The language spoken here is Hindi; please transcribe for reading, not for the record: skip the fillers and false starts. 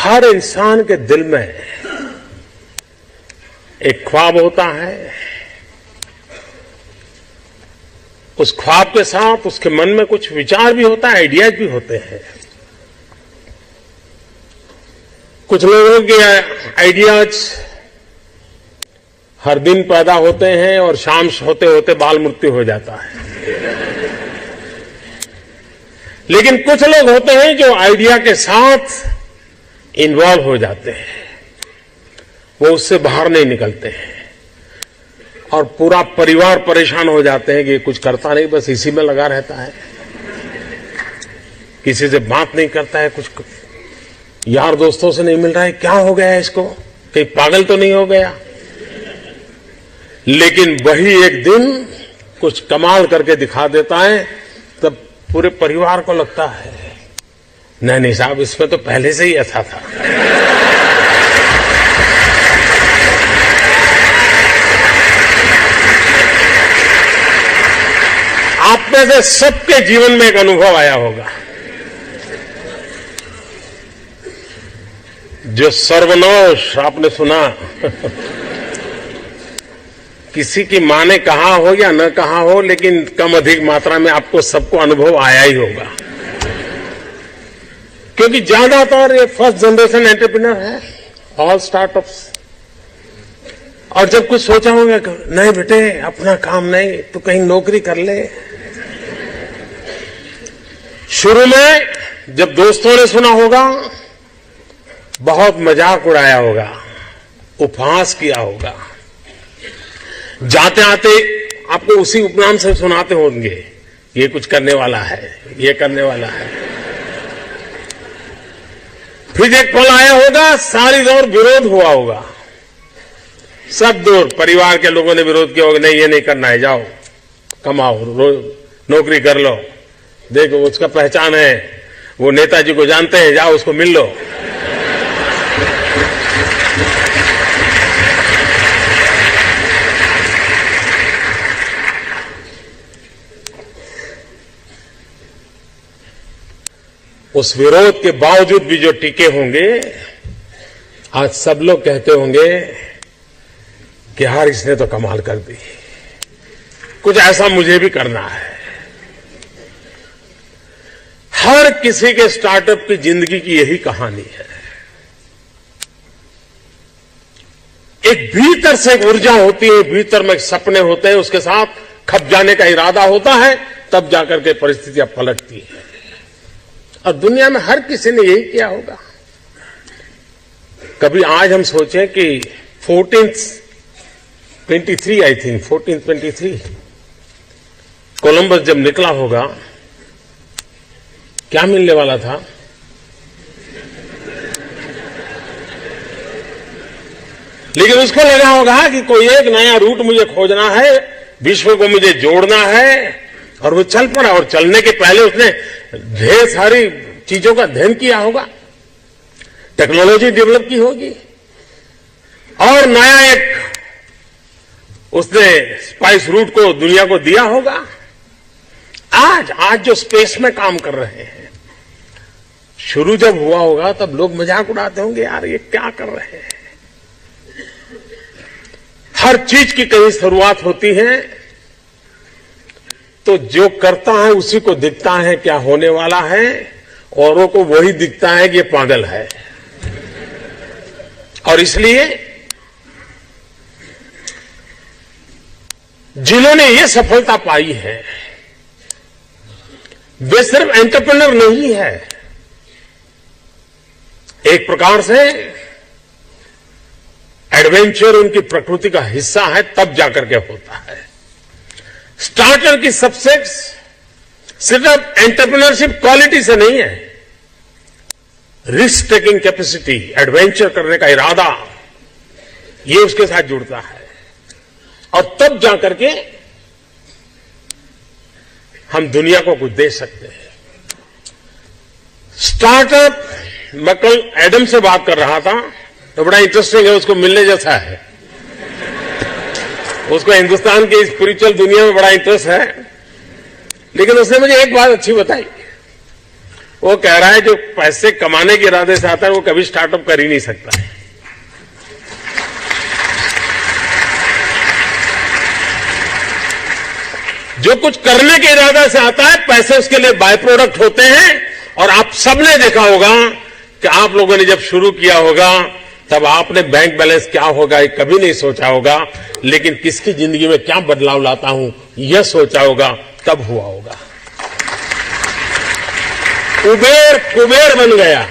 हर इंसान के दिल में एक ख्वाब होता है। उस ख्वाब के साथ उसके मन में कुछ विचार भी होता है, आइडियाज भी होते हैं। कुछ लोगों के आइडियाज हर दिन पैदा होते हैं और शाम होते होते बाल मृत्यु हो जाता है। लेकिन कुछ लोग होते हैं जो आइडिया के साथ इन्वॉल्व हो जाते हैं, वो उससे बाहर नहीं निकलते हैं और पूरा परिवार परेशान हो जाते हैं कि कुछ करता नहीं, बस इसी में लगा रहता है, किसी से बात नहीं करता है, कुछ यार दोस्तों से नहीं मिल रहा है, क्या हो गया है इसको, कहीं पागल तो नहीं हो गया। लेकिन वही एक दिन कुछ कमाल करके दिखा देता है, तब पूरे परिवार को लगता है नहीं साहब, इसमें तो पहले से ही ऐसा था। आप में से सबके जीवन में एक अनुभव आया होगा, जो सर्वनाश आपने सुना किसी की मां ने कहा हो या न कहा हो, लेकिन कम अधिक मात्रा में आपको सबको अनुभव आया ही होगा, क्योंकि ज्यादातर ये फर्स्ट जनरेशन एंटरप्रेन्योर है, ऑल स्टार्टअप्स। और जब कुछ सोचा होगा नहीं बेटे अपना काम नहीं तो कहीं नौकरी कर ले। शुरू में जब दोस्तों ने सुना होगा बहुत मजाक उड़ाया होगा, उपहास किया होगा, जाते आते आपको उसी उपनाम से सुनाते होंगे, ये कुछ करने वाला है, ये करने वाला है। फिर एक पल आया होगा, सारी दौर विरोध हुआ होगा, सब दूर परिवार के लोगों ने विरोध किया होगा, नहीं ये नहीं करना है, जाओ कमाओ, नौकरी कर लो, देखो उसका पहचान है, वो नेताजी को जानते हैं, जाओ उसको मिल लो। उस विरोध के बावजूद भी जो टिके होंगे, आज सब लोग कहते होंगे कि यार इसने तो कमाल कर दी, कुछ ऐसा मुझे भी करना है। हर किसी के स्टार्टअप की जिंदगी की यही कहानी है। एक भीतर से एक ऊर्जा होती है, भीतर में सपने होते हैं, उसके साथ खप जाने का इरादा होता है, तब जाकर के परिस्थितियां पलटती है। और दुनिया में हर किसी ने यही किया होगा। कभी आज हम सोचें कि 1423 आई थिंक 1423 कोलंबस जब निकला होगा, क्या मिलने वाला था? लेकिन उसको लगा होगा कि कोई एक नया रूट मुझे खोजना है, विश्व को मुझे जोड़ना है, और वो चल पड़ा। और चलने के पहले उसने ढेर सारी चीजों का अध्ययन किया होगा, टेक्नोलॉजी डेवलप की होगी, और नया एक उसने स्पाइस रूट को दुनिया को दिया होगा। आज जो स्पेस में काम कर रहे हैं, शुरू जब हुआ होगा तब लोग मजाक उड़ाते होंगे, यार ये क्या कर रहे हैं। हर चीज की कहीं शुरुआत होती है, तो जो करता है उसी को दिखता है क्या होने वाला है, औरों को वही दिखता है कि ये पागल है। और इसलिए जिन्होंने ये सफलता पाई है, वे सिर्फ एंटरप्रेन्योर नहीं है, एक प्रकार से एडवेंचर उनकी प्रकृति का हिस्सा है, तब जाकर के होता है। स्टार्टर की सक्सेस सिर्फ एंटरप्रेन्योरशिप क्वालिटी से नहीं है, रिस्क टेकिंग कैपेसिटी, एडवेंचर करने का इरादा, ये उसके साथ जुड़ता है। और तब जाकर के हम दुनिया को कुछ दे सकते हैं। स्टार्टअप, मैं कल एडम से बात कर रहा था, तो बड़ा इंटरेस्टिंग है, उसको मिलने जैसा है। उसको हिंदुस्तान की स्पिरिचुअल दुनिया में बड़ा इंटरेस्ट है, लेकिन उसने मुझे एक बात अच्छी बताई। वो कह रहा है जो पैसे कमाने के इरादे से आता है वो कभी स्टार्टअप कर ही नहीं सकता है। जो कुछ करने के इरादे से आता है पैसे उसके लिए बाय प्रोडक्ट होते हैं। और आप सबने देखा होगा कि आप लोगों ने जब शुरू किया होगा तब आपने बैंक बैलेंस क्या होगा ये कभी नहीं सोचा होगा, लेकिन किसकी जिंदगी में क्या बदलाव लाता हूं यह सोचा होगा, तब हुआ होगा। कुबेर कुबेर बन गया।